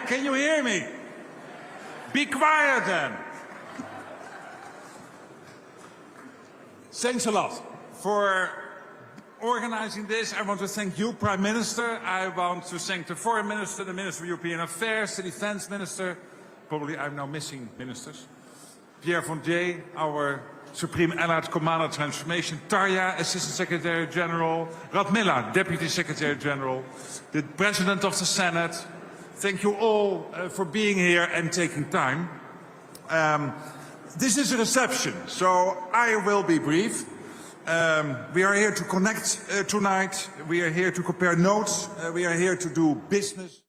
can you hear me? Be quiet then. Thanks a lot for organizing this. I want to thank you, Prime Minister. I want to thank the Foreign Minister, the Minister of European Affairs, the Defense Minister. Probably I'm now missing ministers. Pierre von Dier, our Supreme Allied Commander Transformation. Tarja, Assistant Secretary General. Radmila, Deputy Secretary General. The President of the Senate. Thank you all for being here and taking time. This is a reception, so I will be brief. We are here to connect tonight. We are here to compare notes. We are here to do business.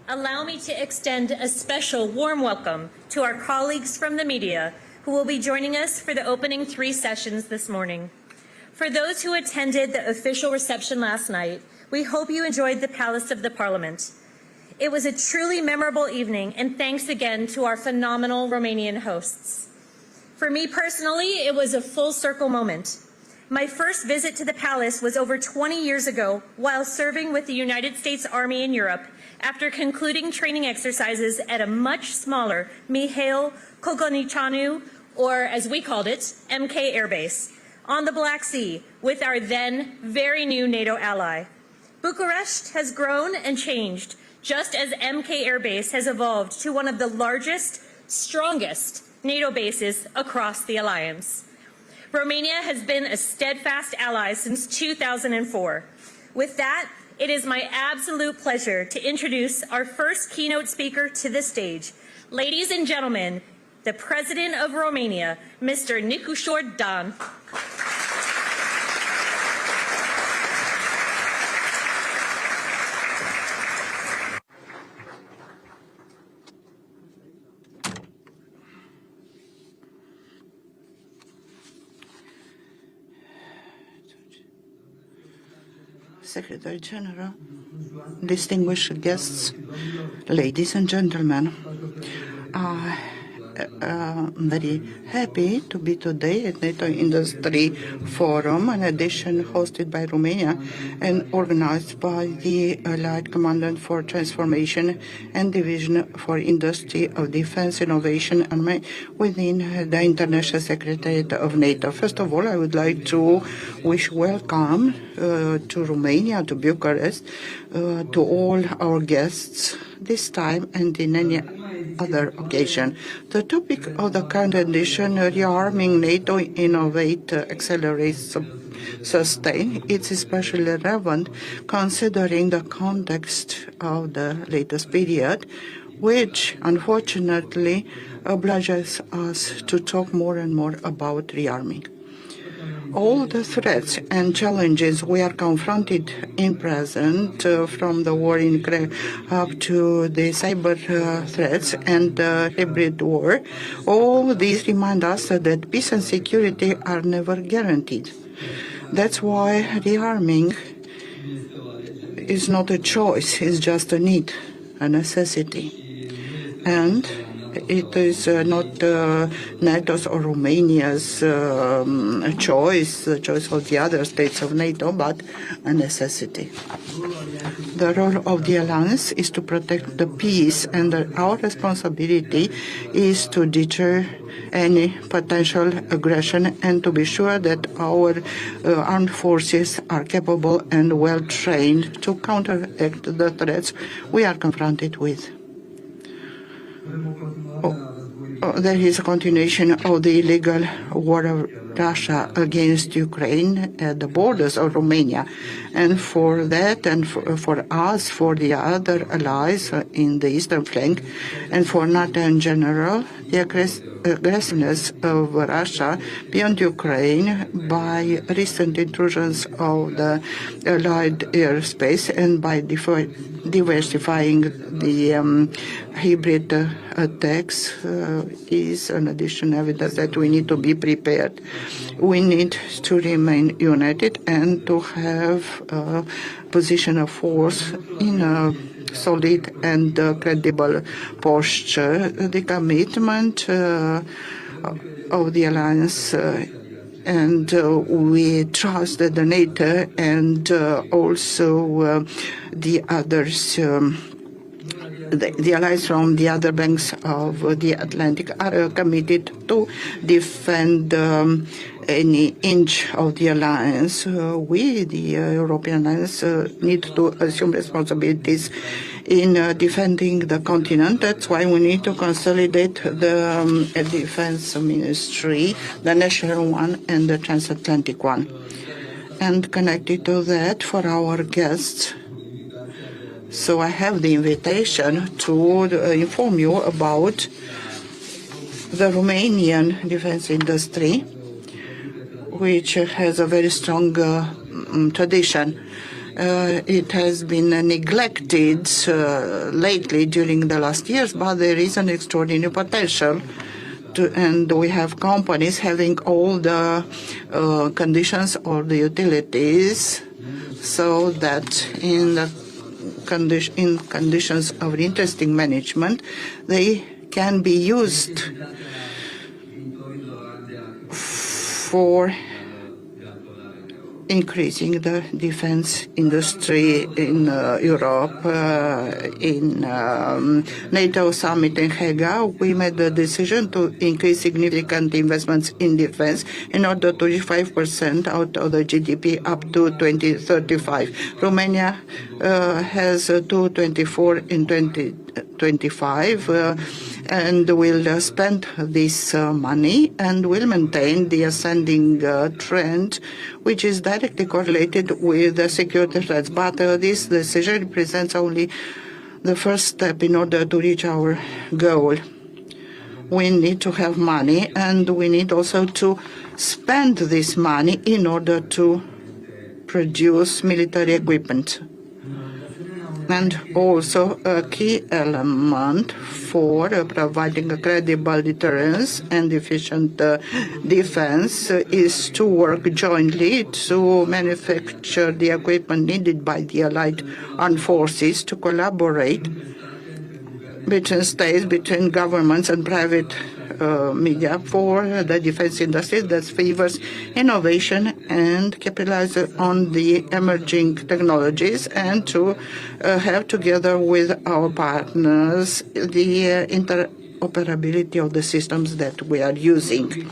Allow me to extend a special warm welcome to our colleagues from the media who will be joining us for the opening 3 sessions this morning. For those who attended the official reception last night, we hope you enjoyed the Palace of the Parliament. It was a truly memorable evening, and thanks again to our phenomenal Romanian hosts. For me personally, it was a full circle moment. My first visit to the Palace was over 20 years ago while serving with the United States Army in Europe after concluding training exercises at a much smaller Mihail Kogonicianu, or as we called it, MK Air Base, on the Black Sea with our then very new NATO ally. Bucharest has grown and changed, just as MK Air Base has evolved to one of the largest, strongest NATO bases across the alliance. Romania has been a steadfast ally since 2004. With that, it is my absolute pleasure to introduce our first keynote speaker to the stage. Ladies and gentlemen, the President of Romania, Mr. Nicușor Dan. Secretary General, distinguished guests, ladies and gentlemen, I'm very happy to be today at NATO-Industry Forum, an edition hosted by Romania and organized by the Allied Commandant for Transformation and Division for Industry of Defense Innovation and within the International Secretariat of NATO. First of all, I would like to wish welcome to Romania, to Bucharest, to all our guests this time and in any other occasion. The topic of the current edition, rearming NATO, innovate, accelerate, sustain, it's especially relevant considering the context of the latest period, which unfortunately obliges us to talk more and more about rearming. All the threats and challenges we are confronted in present, from the war in Ukraine up to the cyber threats and the hybrid war, all these remind us that peace and security are never guaranteed. That's why rearming is not a choice, it's just a need, a necessity. And it is not NATO's or Romania's choice, the choice of the other states of NATO, but a necessity. The role of the alliance is to protect the peace, and our responsibility is to deter any potential aggression and to be sure that our armed forces are capable and well trained to counteract the threats we are confronted with. There is a continuation of the illegal war of Russia against Ukraine at the borders of Romania. And for that, and for us, for the other allies in the eastern flank, and for NATO in general, the aggressiveness of Russia beyond Ukraine by recent intrusions of the Allied airspace and by diversifying the hybrid attacks is an additional evidence that we need to be prepared. We need to remain united and to have a position of force in a solid and credible posture. The commitment of the alliance and we trust that the NATO and also the others, the allies from the other banks of the Atlantic are committed to defend any inch of the alliance. We, the European alliance, need to assume responsibilities in defending the continent. That's why we need to consolidate the defense ministry, the national one and the transatlantic one. And connected to that, for our guests, so I have the invitation to inform you about the Romanian defense industry, which has a very strong tradition. It has been neglected lately during the last years, but there is an extraordinary potential. And we have companies having all the conditions or the utilities so that in conditions of interesting management, they can be used for increasing the defense industry in Europe. In NATO summit in Hague, we made the decision to increase significant investments in defense in order to reach 5% out of the GDP up to 2035. Romania has 2.24 in 2025 and will spend this money and will maintain the ascending trend, which is directly correlated with the security threats. But this decision represents only the first step in order to reach our goal. We need to have money, and we need also to spend this money in order to produce military equipment. And also a key element for providing a credible deterrence and efficient defense is to work jointly to manufacture the equipment needed by the Allied armed forces, to collaborate between states, between governments and private media for the defense industry that favors innovation and capitalize on the emerging technologies, and to have together with our partners the interoperability of the systems that we are using.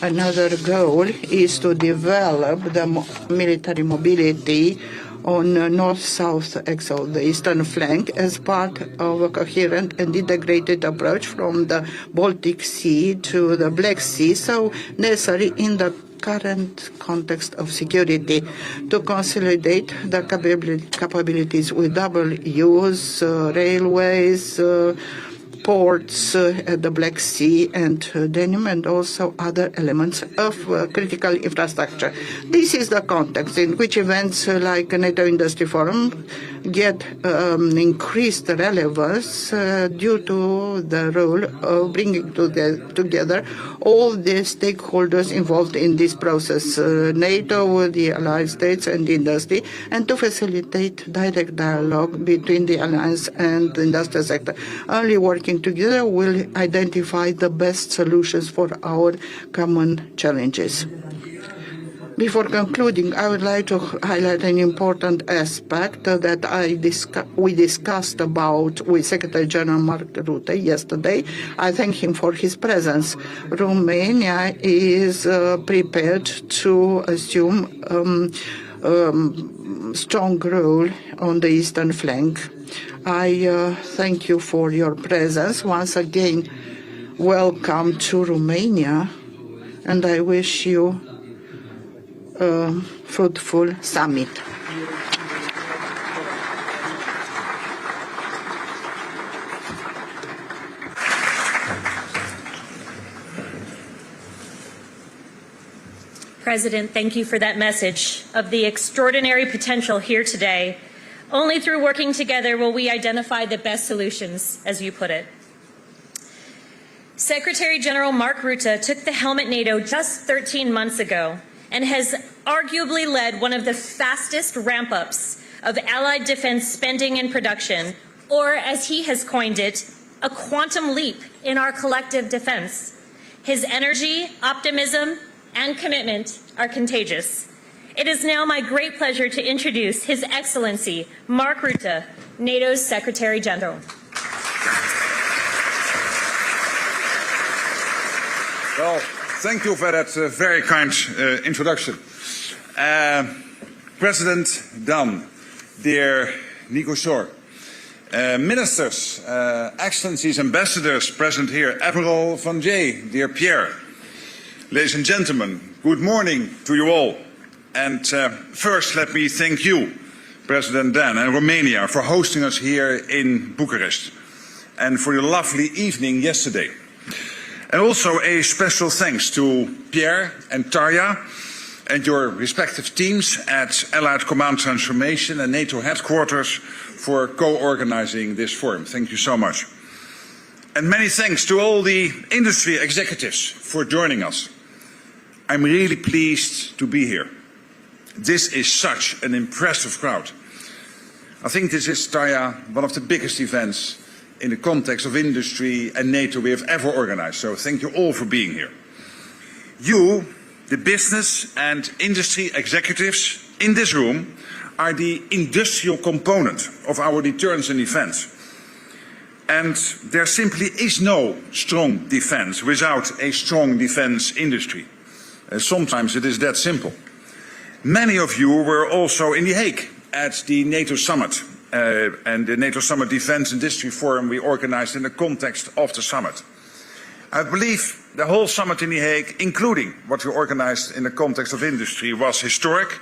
Another goal is to develop the military mobility on north-south axle, the eastern flank, as part of a coherent and integrated approach from the Baltic Sea to the Black Sea, so necessary in the current context of security, to consolidate the capabilities with double use, railways, ports at the Black Sea and Danube, and also other elements of critical infrastructure. This is the context in which events like NATO-Industry Forum get increased relevance due to the role of bringing together all the stakeholders involved in this process, NATO, the allied states and the industry, and to facilitate direct dialogue between the alliance and the industrial sector. Only working working together, we'll identify the best solutions for our common challenges. Before concluding, I would like to highlight an important aspect that we discussed about with Secretary General Mark Rutte yesterday. I thank him for his presence. Romania is prepared to assume strong role on the eastern flank. I thank you for your presence. Once again, welcome to Romania, and I wish you a fruitful summit. President, thank you for that message of the extraordinary potential here today. Only through working together will we identify the best solutions, as you put it. Secretary General Mark Rutte took the helm at NATO just 13 months ago and has arguably led one of the fastest ramp-ups of allied defense spending and production, or as he has coined it, a quantum leap in our collective defense. His energy, optimism, and commitment are contagious. It is now my great pleasure to introduce His Excellency Mark Rutte, NATO's Secretary General. Well, thank you for that very kind introduction. President Dan, dear Nico Shore, ministers, excellencies, ambassadors present here, Admiral Van Jay, dear Pierre, ladies and gentlemen, good morning to you all. And first, let me thank you, President Dan, and Romania for hosting us here in Bucharest and for your lovely evening yesterday. And also a special thanks to Pierre and Tarja and your respective teams at Allied Command Transformation and NATO headquarters for co-organizing this forum. Thank you so much. And many thanks to all the industry executives for joining us. I'm really pleased to be here. This is such an impressive crowd. I think this is, Tarja, one of the biggest events in the context of industry and NATO we have ever organized. So thank you all for being here. You, the business and industry executives in this room, are the industrial component of our deterrence and defense. And there simply is no strong defense without a strong defense industry. Sometimes it is that simple. Many of you were also in The Hague at the NATO summit and the NATO Summit Defense Industry Forum we organized in the context of the summit. I believe the whole summit in The Hague, including what we organized in the context of industry, was historic,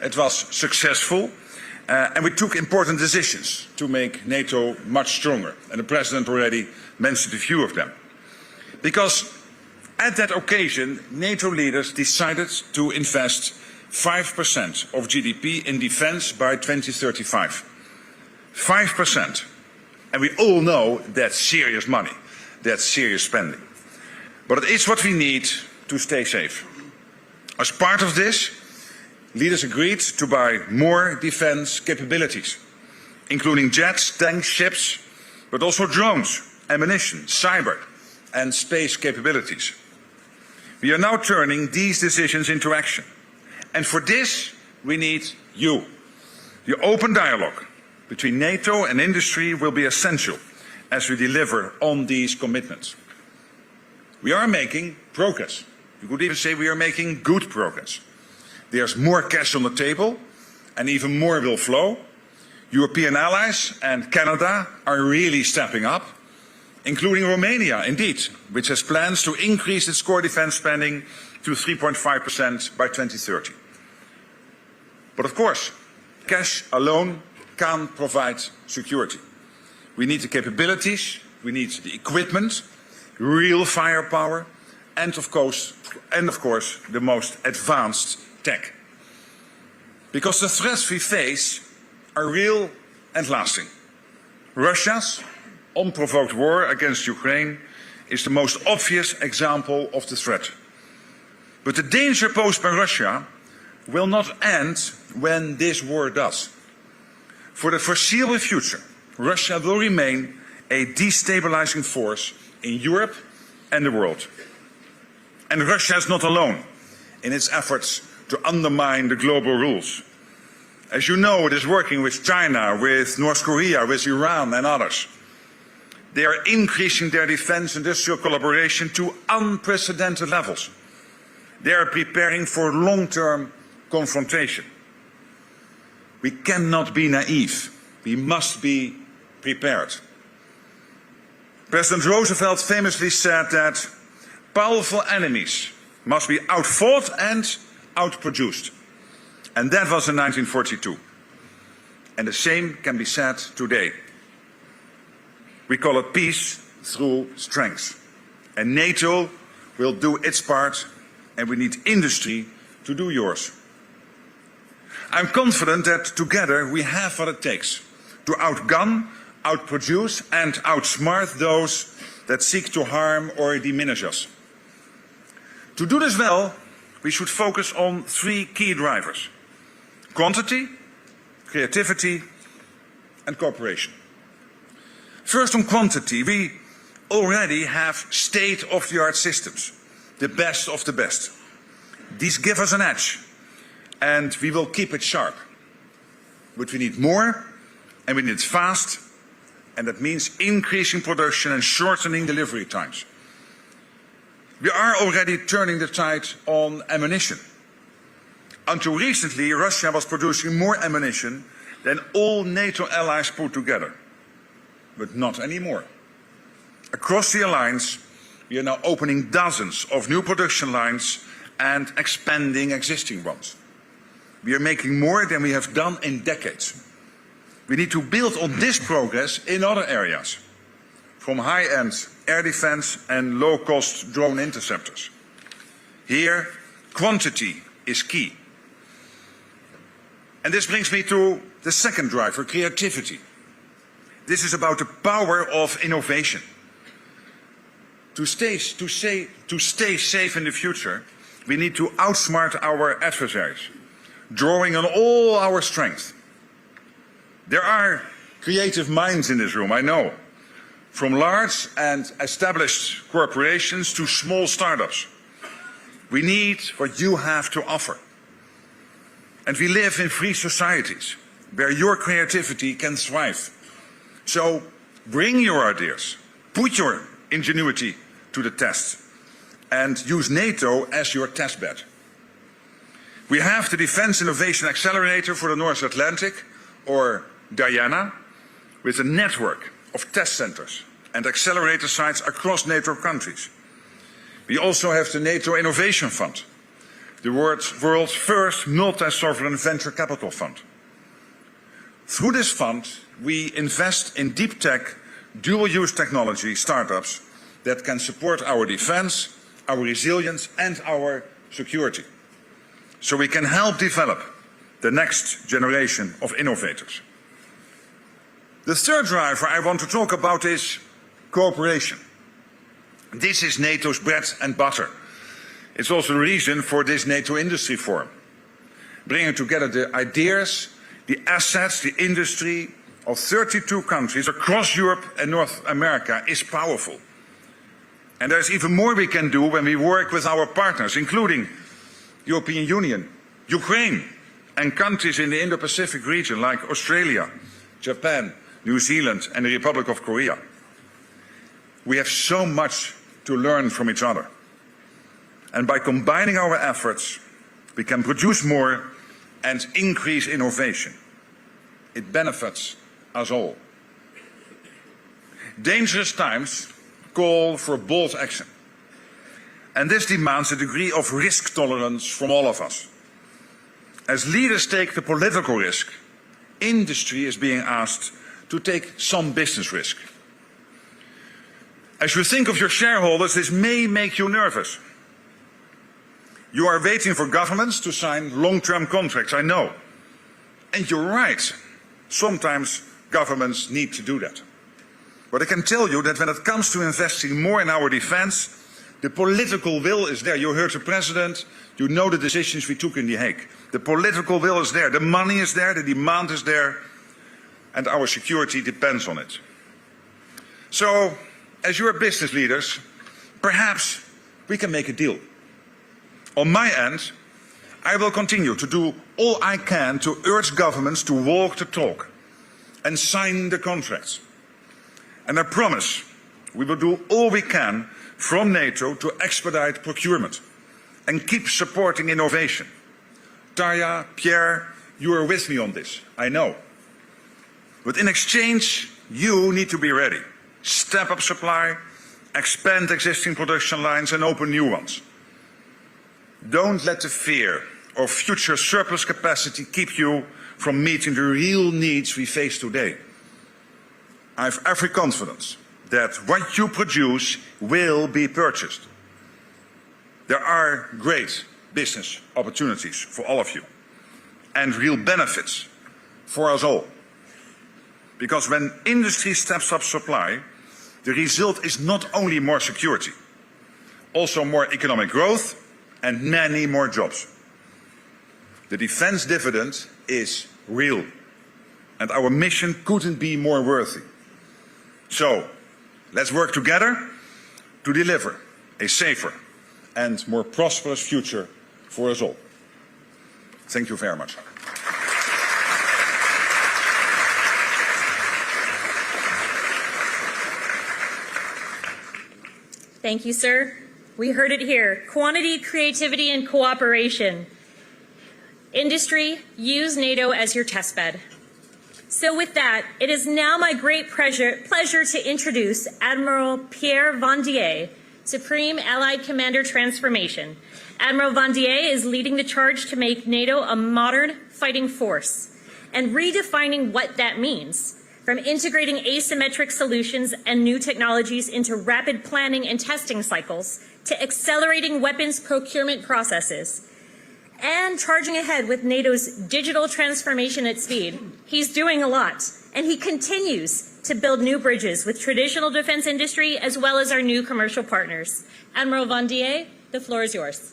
it was successful, and we took important decisions to make NATO much stronger. And the President already mentioned a few of them. Because at that occasion, NATO leaders decided to invest 5% of GDP in defense by 2035. 5%. And we all know that's serious money. That's serious spending. But it is what we need to stay safe. As part of this, leaders agreed to buy more defense capabilities, including jets, tanks, ships, but also drones, ammunition, cyber, and space capabilities. We are now turning these decisions into action. And for this, we need you. The open dialogue between NATO and industry will be essential as we deliver on these commitments. We are making progress. You could even say we are making good progress. There's more cash on the table, and even more will flow. European allies and Canada are really stepping up, including Romania, indeed, which has plans to increase its core defense spending to 3.5% by 2030. But of course, cash alone can't provide security. We need the capabilities, we need the equipment, real firepower, and of course, the most advanced tech. Because the threats we face are real and lasting. Russia's unprovoked war against Ukraine is the most obvious example of the threat. But the danger posed by Russia will not end when this war does. For the foreseeable future, Russia will remain a destabilizing force in Europe and the world. And Russia is not alone in its efforts to undermine the global rules. As you know, it is working with China, with North Korea, with Iran and others. They are increasing their defense industrial collaboration to unprecedented levels. They are preparing for long-term confrontation. We cannot be naive. We must be prepared. President Roosevelt famously said that powerful enemies must be outfought and outproduced. And that was in 1942. And the same can be said today. We call it peace through strength. And NATO will do its part, and we need industry to do yours. I'm confident that together we have what it takes to outgun, outproduce and outsmart those that seek to harm or diminish us. To do this well, we should focus on three key drivers: quantity, creativity and cooperation. First, on quantity, we already have state-of-the-art systems, the best of the best. These give us an edge, and we will keep it sharp. But we need more, and we need it fast, and that means increasing production and shortening delivery times. We are already turning the tide on ammunition. Until recently, Russia was producing more ammunition than all NATO allies put together. But not anymore. Across the alliance, we are now opening dozens of new production lines and expanding existing ones. We are making more than we have done in decades. We need to build on this progress in other areas, from high-end air defense and low-cost drone interceptors. Here, quantity is key. And this brings me to the second driver, creativity. This is about the power of innovation. To stay safe in the future, we need to outsmart our adversaries, drawing on all our strength. There are creative minds in this room, I know, from large and established corporations to small startups. We need what you have to offer. And we live in free societies where your creativity can thrive. So bring your ideas, put your ingenuity to the test, and use NATO as your test bed. We have the Defence Innovation Accelerator for the North Atlantic, or Diana, with a network of test centers and accelerator sites across NATO countries. We also have the NATO Innovation Fund, the world's first multi-sovereign venture capital fund. Through this fund, we invest in deep tech, dual-use technology startups that can support our defense, our resilience and our security. So we can help develop the next generation of innovators. The third driver I want to talk about is cooperation. This is NATO's bread and butter. It's also the reason for this NATO-Industry Forum. Bringing together the ideas, the assets, the industry of 32 countries across Europe and North America is powerful. And there's even more we can do when we work with our partners, including the European Union, Ukraine, and countries in the Indo-Pacific region like Australia, Japan, New Zealand and the Republic of Korea. We have so much to learn from each other. And by combining our efforts, we can produce more and increase innovation. It benefits us all. Dangerous times call for bold action. And this demands a degree of risk tolerance from all of us. As leaders take the political risk, industry is being asked to take some business risk. As you think of your shareholders, this may make you nervous. You are waiting for governments to sign long-term contracts, I know. And you're right. Sometimes governments need to do that. But I can tell you that when it comes to investing more in our defense, the political will is there. You heard the President, you know the decisions we took in The Hague. The political will is there, the money is there, the demand is there, and our security depends on it. So, as your business leaders, perhaps we can make a deal. On my end, I will continue to do all I can to urge governments to walk the talk and sign the contracts. And I promise we will do all we can from NATO to expedite procurement and keep supporting innovation. Tarja, Pierre, you are with me on this, I know. But in exchange, you need to be ready. Step up supply, expand existing production lines and open new ones. Don't let the fear of future surplus capacity keep you from meeting the real needs we face today. I have every confidence that what you produce will be purchased. There are great business opportunities for all of you and real benefits for us all. Because when industry steps up supply, the result is not only more security, also more economic growth and many more jobs. The defense dividend is real, and our mission couldn't be more worthy. So, let's work together to deliver a safer and more prosperous future for us all. Thank you very much. Thank you, sir. We heard it here. Quantity, creativity, and cooperation. Industry, use NATO as your testbed. So with that, it is now my great pleasure to introduce Admiral Pierre van Dier, Supreme Allied Commander Transformation. Admiral van Dier is leading the charge to make NATO a modern fighting force and redefining what that means, from integrating asymmetric solutions and new technologies into rapid planning and testing cycles to accelerating weapons procurement processes and charging ahead with NATO's digital transformation at speed. He's doing a lot, and he continues to build new bridges with traditional defense industry as well as our new commercial partners. Admiral van Dier, the floor is yours.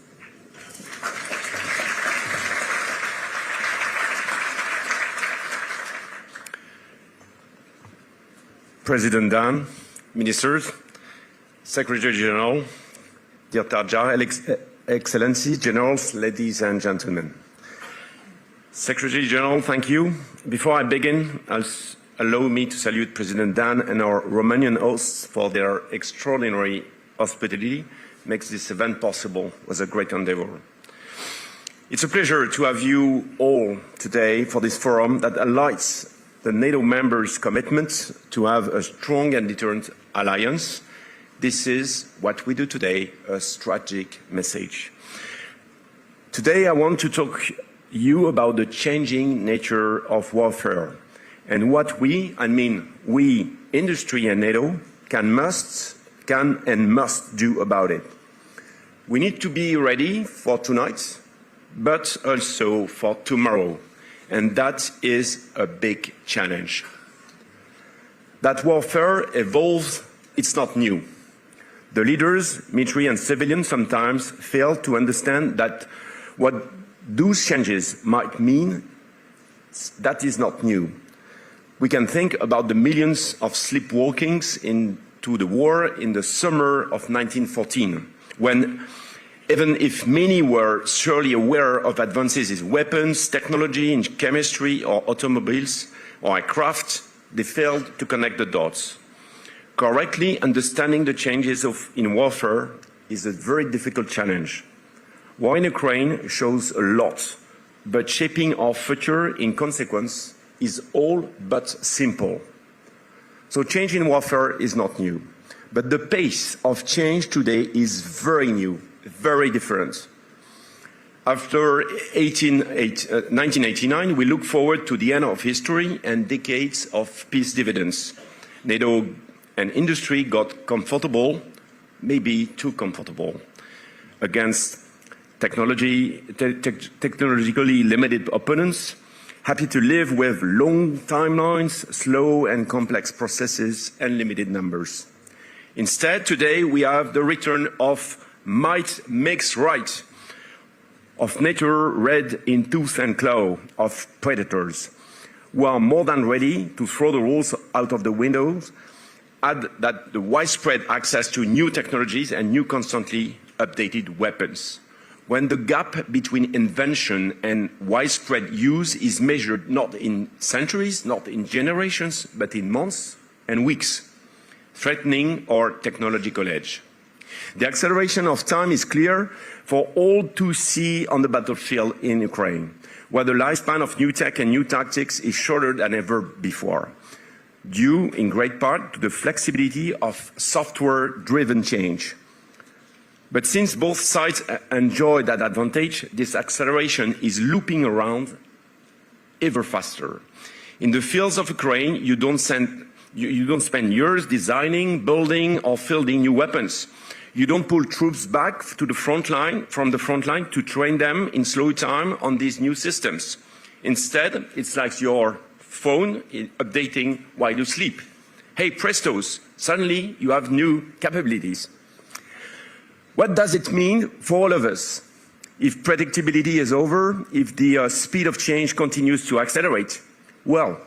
President Dan, Ministers, Secretary General, dear Tarja, Excellencies, Generals, ladies and gentlemen. Secretary General, thank you. Before I begin, allow me to salute President Dan and our Romanian hosts for their extraordinary hospitality. Makes this event possible. It was a great endeavor. It's a pleasure to have you all today for this forum that highlights the NATO members' commitment to have a strong and deterrent alliance. This is what we do today, a strategic message. Today I want to talk to you about the changing nature of warfare and what we, industry and NATO, can and must do about it. We need to be ready for tonight, but also for tomorrow, and that is a big challenge. That warfare evolves, it's not new. The leaders, military and civilian, sometimes fail to understand that what those changes might mean, that is not new. We can think about the millions of sleepwalkings into the war in the summer of 1914, when, even if many were surely aware of advances in weapons, technology, in chemistry or automobiles or aircraft, they failed to connect the dots. Correctly understanding the changes in warfare is a very difficult challenge. War in Ukraine shows a lot, but shaping our future in consequence is all but simple. So change in warfare is not new, but the pace of change today is very new, very different. After 1989, we look forward to the end of history and decades of peace dividends. NATO and industry got comfortable, maybe too comfortable, against technologically limited opponents, happy to live with long timelines, slow and complex processes, and limited numbers. Instead, today we have the return of might makes right, of nature red in tooth and claw, of predators, who are more than ready to throw the rules out of the windows add that the widespread access to new technologies and new constantly updated weapons. When the gap between invention and widespread use is measured not in centuries, not in generations, but in months and weeks, threatening our technological edge. The acceleration of time is clear for all to see on the battlefield in Ukraine, where the lifespan of new tech and new tactics is shorter than ever before, due in great part to the flexibility of software-driven change. But since both sides enjoy that advantage, this acceleration is looping around ever faster. In the fields of Ukraine, you don't spend years designing, building, or fielding new weapons. You don't pull troops back to the front line, from the front line to train them in slow time on these new systems. Instead, it's like your phone updating while you sleep. Hey, prestos, suddenly you have new capabilities. What does it mean for all of us? If predictability is over, if the speed of change continues to accelerate, well,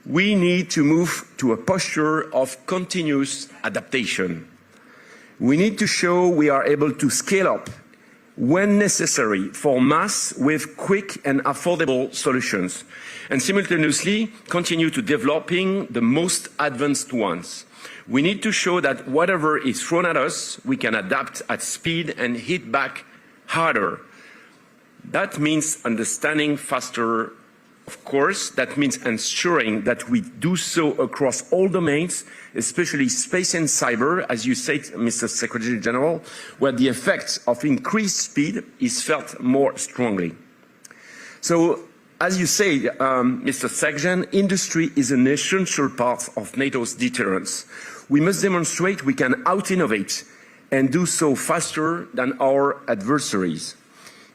we need to move to a posture of continuous adaptation. We need to show we are able to scale up when necessary for mass with quick and affordable solutions, and simultaneously continue to developing the most advanced ones. We need to show that whatever is thrown at us, we can adapt at speed and hit back harder. That means understanding faster, of course. That means ensuring that we do so across all domains, especially space and cyber, as you said, Mr. Secretary General, where the effect of increased speed is felt more strongly. So, as you say, Mr. Secgen, industry is an essential part of NATO's deterrence. We must demonstrate we can out-innovate and do so faster than our adversaries,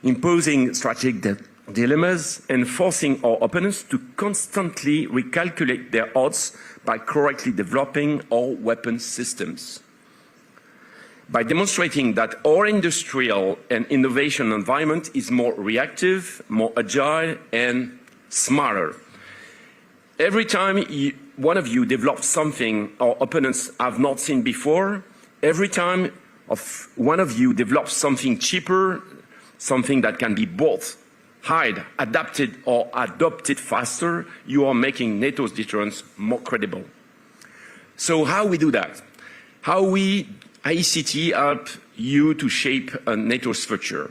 imposing strategic dilemmas and forcing our opponents to constantly recalculate their odds by correctly developing our weapon systems. By demonstrating that our industrial and innovation environment is more reactive, more agile, and smarter. Every time one of you develops something our opponents have not seen before, every time one of you develops something cheaper, something that can be both adapted or adopted faster, you are making NATO's deterrence more credible. So how we do that? How we ICT help you to shape NATO's future?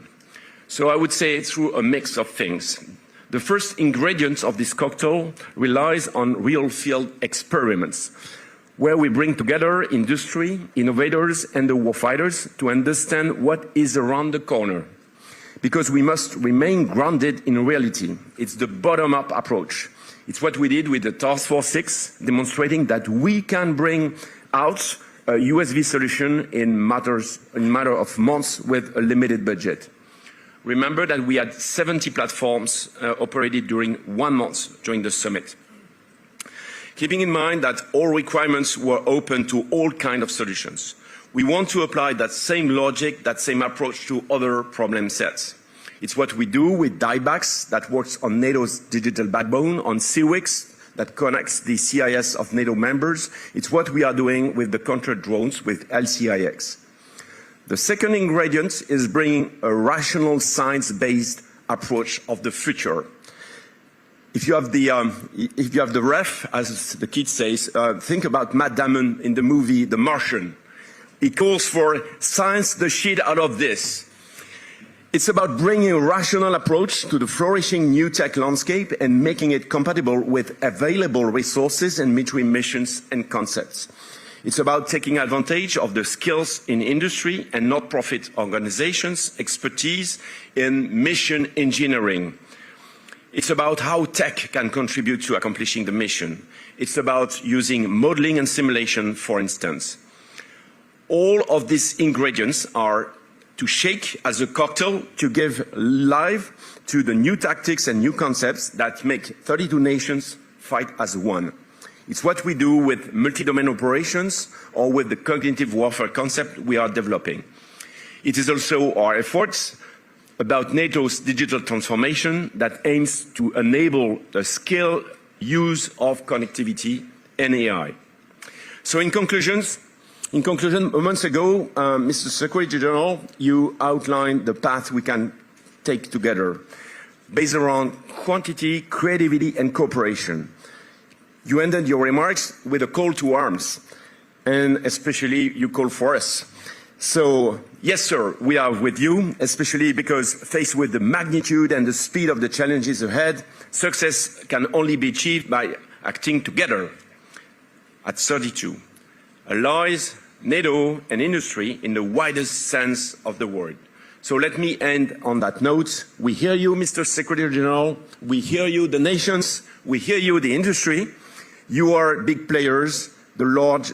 So I would say through a mix of things. The first ingredient of this cocktail relies on real field experiments, where we bring together industry, innovators, and the warfighters to understand what is around the corner. Because we must remain grounded in reality. It's the bottom-up approach. It's what we did with the Task Force 6, demonstrating that we can bring out a USV solution in matter of months with a limited budget. Remember that we had 70 platforms operated during 1 month during the summit. Keeping in mind that all requirements were open to all kinds of solutions, we want to apply that same logic, that same approach to other problem sets. It's what we do with DIBAX that works on NATO's digital backbone, on CWIX that connects the CIS of NATO members. It's what we are doing with the counter drones with LCIX. The second ingredient is bringing a rational science-based approach of the future. If you have the ref, as the kid says, think about Matt Damon in the movie The Martian. He calls for science the shit out of this. It's about bringing a rational approach to the flourishing new tech landscape and making it compatible with available resources and military missions and concepts. It's about taking advantage of the skills in industry and not-profit organizations' expertise in mission engineering. It's about how tech can contribute to accomplishing the mission. It's about using modeling and simulation, for instance. All of these ingredients are to shake as a cocktail to give life to the new tactics and new concepts that make 32 nations fight as one. It's what we do with multi-domain operations or with the cognitive warfare concept we are developing. It is also our efforts about NATO's digital transformation that aims to enable the scale use of connectivity and AI. So in conclusion, months ago, Mr. Secretary General, you outlined the path we can take together, based around quantity, creativity, and cooperation. You ended your remarks with a call to arms, and especially you call for us. So, yes, sir, we are with you, especially because faced with the magnitude and the speed of the challenges ahead, success can only be achieved by acting together. At 32, allies, NATO, and industry in the widest sense of the word. So let me end on that note. We hear you, Mr. Secretary General. We hear you, the nations. We hear you, the industry. You are big players, the large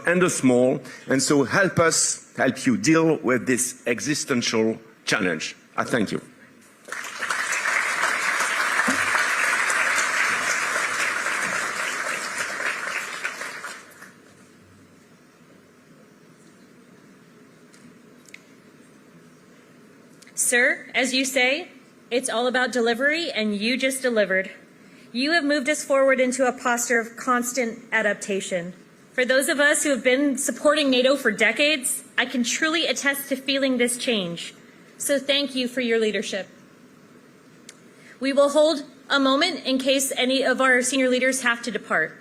and the small, and so help you deal with this existential challenge. I thank you. Sir, as you say, it's all about delivery, and you just delivered. You have moved us forward into a posture of constant adaptation. For those of us who have been supporting NATO for decades, I can truly attest to feeling this change. So thank you for your leadership. We will hold a moment in case any of our senior leaders have to depart.